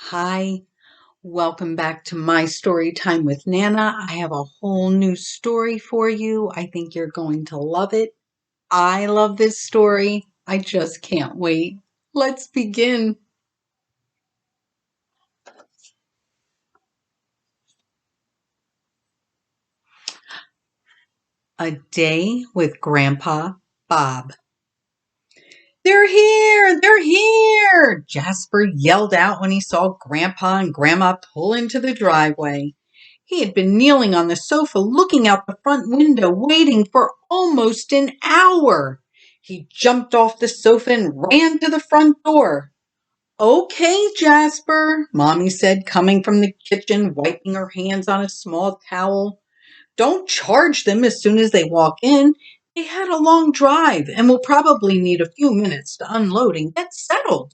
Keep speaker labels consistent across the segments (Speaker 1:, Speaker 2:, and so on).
Speaker 1: Hi, welcome back to my story time with Nana. I have a whole new story for you. I think you're going to love it. I love this story. I just can't wait. Let's begin. A day with Grandpa Bob. They're here! They're here! Jasper yelled out when he saw Grandpa and Grandma pull into the driveway. He had been kneeling on the sofa looking out the front window, waiting for almost an hour. He jumped off the sofa and ran to the front door. Okay, Jasper, Mommy said, coming from the kitchen, wiping her hands on a small towel. Don't charge them as soon as they walk in. They had a long drive and will probably need a few minutes to unload and get settled.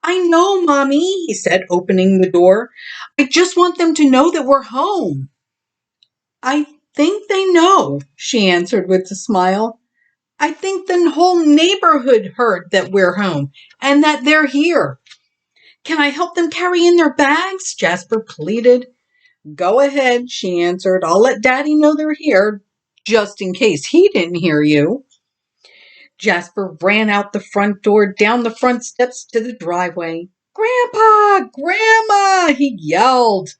Speaker 1: I know, Mommy, he said, opening the door. I just want them to know that we're home. I think they know, she answered with a smile. I think the whole neighborhood heard that we're home and that they're here. Can I help them carry in their bags? Jasper pleaded. Go ahead, she answered. I'll let Daddy know they're here, just in case he didn't hear you. Jasper ran out the front door, down the front steps to the driveway. Grandpa! Grandma! He yelled.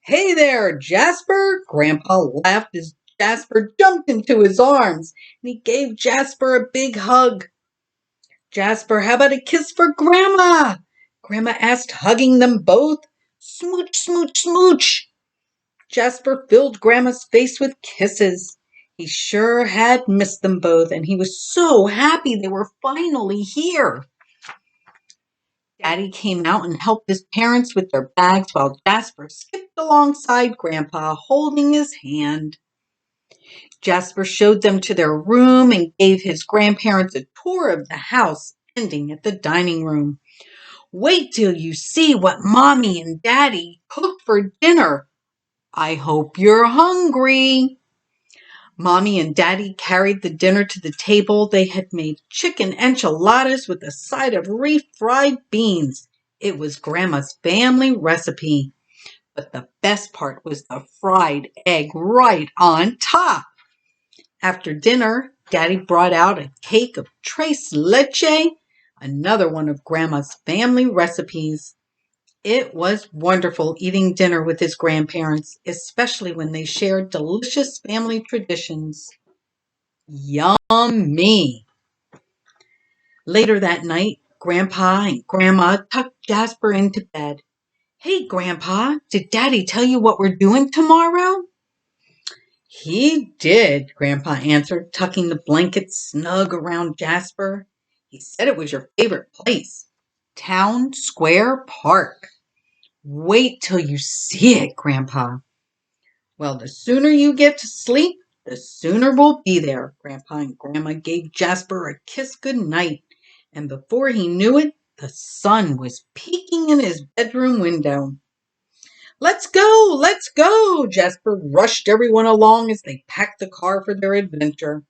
Speaker 1: Hey there, Jasper! Grandpa laughed as Jasper jumped into his arms, and he gave Jasper a big hug. Jasper, how about a kiss for Grandma? Grandma asked, hugging them both. Smooch, smooch, smooch. Jasper filled Grandma's face with kisses. He sure had missed them both, and he was so happy they were finally here. Daddy came out and helped his parents with their bags while Jasper skipped alongside Grandpa, holding his hand. Jasper showed them to their room and gave his grandparents a tour of the house, ending at the dining room. Wait till you see what Mommy and Daddy cooked for dinner. I hope you're hungry. Mommy and Daddy carried the dinner to the table. They had made chicken enchiladas with a side of refried beans. It was Grandma's family recipe. But the best part was the fried egg right on top. After dinner, Daddy brought out a cake of tres leche, another one of Grandma's family recipes. It was wonderful eating dinner with his grandparents, especially when they shared delicious family traditions. Yummy! Later that night, Grandpa and Grandma tucked Jasper into bed. Hey, Grandpa, did Daddy tell you what we're doing tomorrow? He did, Grandpa answered, tucking the blanket snug around Jasper. He said it was your favorite place, Town Square Park. Wait till you see it, Grandpa. Well, the sooner you get to sleep, the sooner we'll be there. Grandpa and Grandma gave Jasper a kiss goodnight, and before he knew it, the sun was peeking in his bedroom window. Let's go, let's go! Jasper rushed everyone along as they packed the car for their adventure.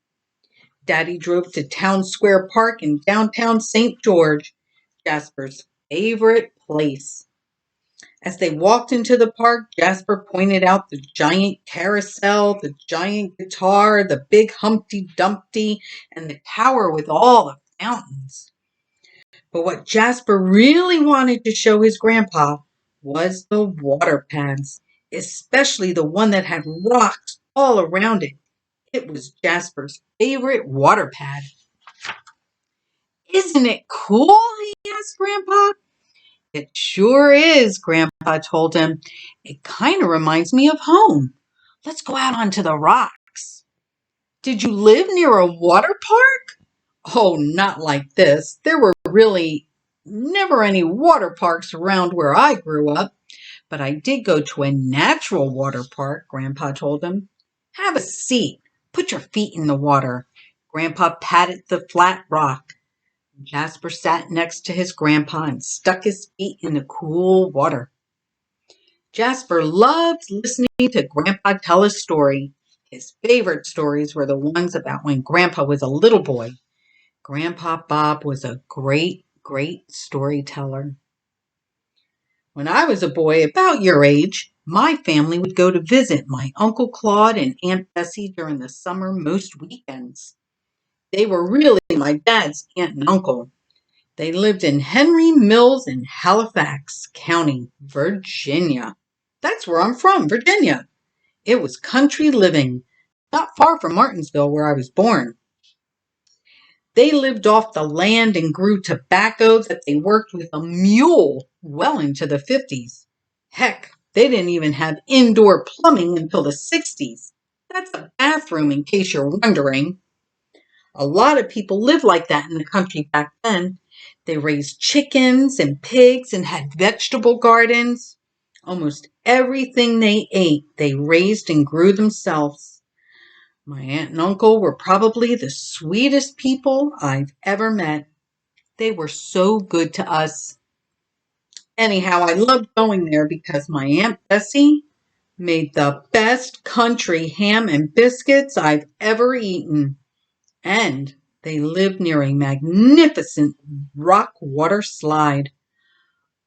Speaker 1: Daddy drove to Town Square Park in downtown St. George, Jasper's favorite place. As they walked into the park, Jasper pointed out the giant carousel, the giant guitar, the big Humpty Dumpty, and the tower with all the fountains. But what Jasper really wanted to show his grandpa was the water pads, especially the one that had rocks all around it. It was Jasper's favorite water pad. Isn't it cool? He asked Grandpa. It sure is, Grandpa told him. It kind of reminds me of home. Let's go out onto the rocks. Did you live near a water park? Oh, not like this. There were really never any water parks around where I grew up. But I did go to a natural water park, Grandpa told him. Have a seat. Put your feet in the water. Grandpa patted the flat rock. Jasper sat next to his grandpa and stuck his feet in the cool water. Jasper loved listening to Grandpa tell a story. His favorite stories were the ones about when Grandpa was a little boy. Grandpa Bob was a great, great storyteller. When I was a boy about your age, my family would go to visit my Uncle Claude and Aunt Bessie during the summer most weekends. They were really my dad's aunt and uncle. They lived in Henry Mills in Halifax County, Virginia. That's where I'm from, Virginia. It was country living, not far from Martinsville, where I was born. They lived off the land and grew tobacco that they worked with a mule well into the 50s. Heck, they didn't even have indoor plumbing until the 60s. That's a bathroom, in case you're wondering. A lot of people lived like that in the country back then. They raised chickens and pigs and had vegetable gardens. Almost everything they ate, they raised and grew themselves. My aunt and uncle were probably the sweetest people I've ever met. They were so good to us. Anyhow, I loved going there because my Aunt Bessie made the best country ham and biscuits I've ever eaten. And they lived near a magnificent rock water slide.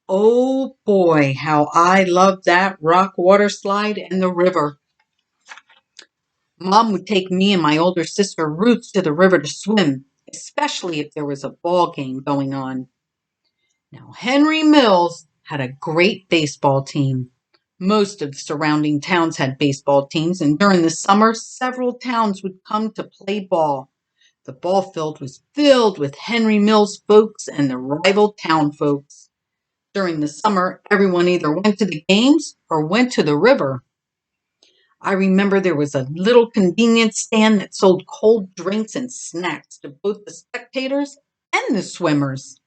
Speaker 1: Oh boy, how I loved that rock water slide and the river. Mom would take me and my older sister Ruth to the river to swim, especially if there was a ball game going on. Now, Henry Mills had a great baseball team. Most of the surrounding towns had baseball teams, and during the summer, several towns would come to play ball. The ball field was filled with Henry Mills folks and the rival town folks. During the summer, everyone either went to the games or went to the river. I remember there was a little convenience stand that sold cold drinks and snacks to both the spectators and the swimmers.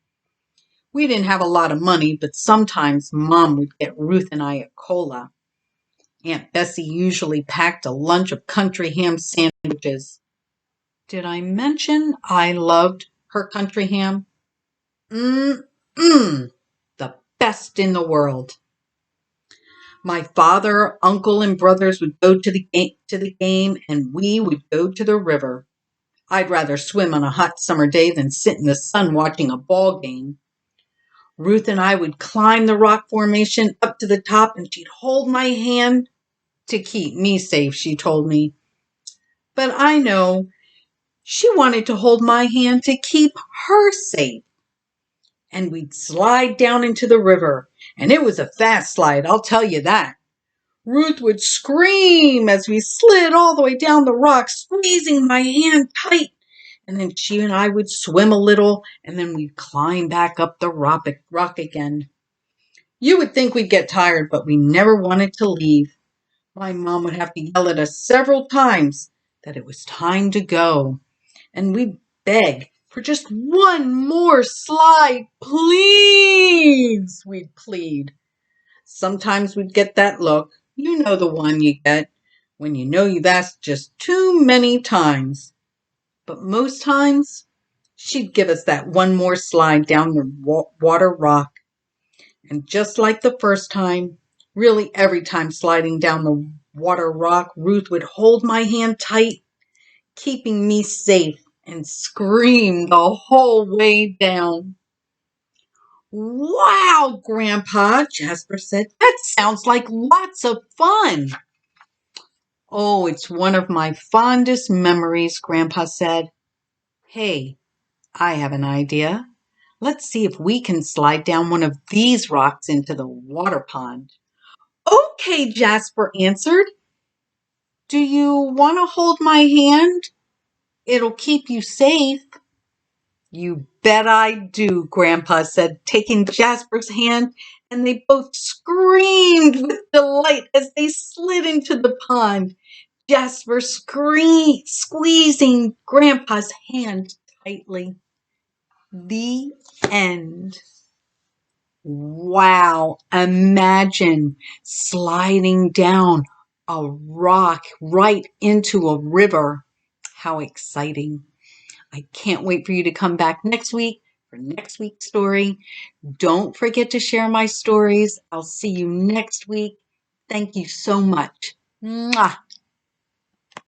Speaker 1: We didn't have a lot of money, but sometimes Mom would get Ruth and I a cola. Aunt Bessie usually packed a lunch of country ham sandwiches. Did I mention I loved her country ham? Mmm, the best in the world. My father, uncle, and brothers would go to the game, and we would go to the river. I'd rather swim on a hot summer day than sit in the sun watching a ball game. Ruth and I would climb the rock formation up to the top, and she'd hold my hand to keep me safe, she told me. But I know she wanted to hold my hand to keep her safe. And we'd slide down into the river, and it was a fast slide, I'll tell you that. Ruth would scream as we slid all the way down the rock, squeezing my hand tight. And then she and I would swim a little, and then we'd climb back up the rock again. You would think we'd get tired, but we never wanted to leave. My mom would have to yell at us several times that it was time to go. And we'd beg for just one more slide, please, we'd plead. Sometimes we'd get that look. You know the one you get when you know you've asked just too many times. But most times, she'd give us that one more slide down the water rock. And just like the first time, really every time sliding down the water rock, Ruth would hold my hand tight, keeping me safe, and scream the whole way down. Wow, Grandpa, Jasper said. That sounds like lots of fun. Oh, it's one of my fondest memories, Grandpa said. Hey, I have an idea. Let's see if we can slide down one of these rocks into the water pond. Okay, Jasper answered. Do you want to hold my hand? It'll keep you safe. You bet I do, Grandpa said, taking Jasper's hand, and they both screamed with delight as they slid into the pond. Jasper squeezing Grandpa's hand tightly. The end. Wow, imagine sliding down a rock right into a river. How exciting. I can't wait for you to come back next week for next week's story. Don't forget to share my stories. I'll see you next week. Thank you so much. Mwah.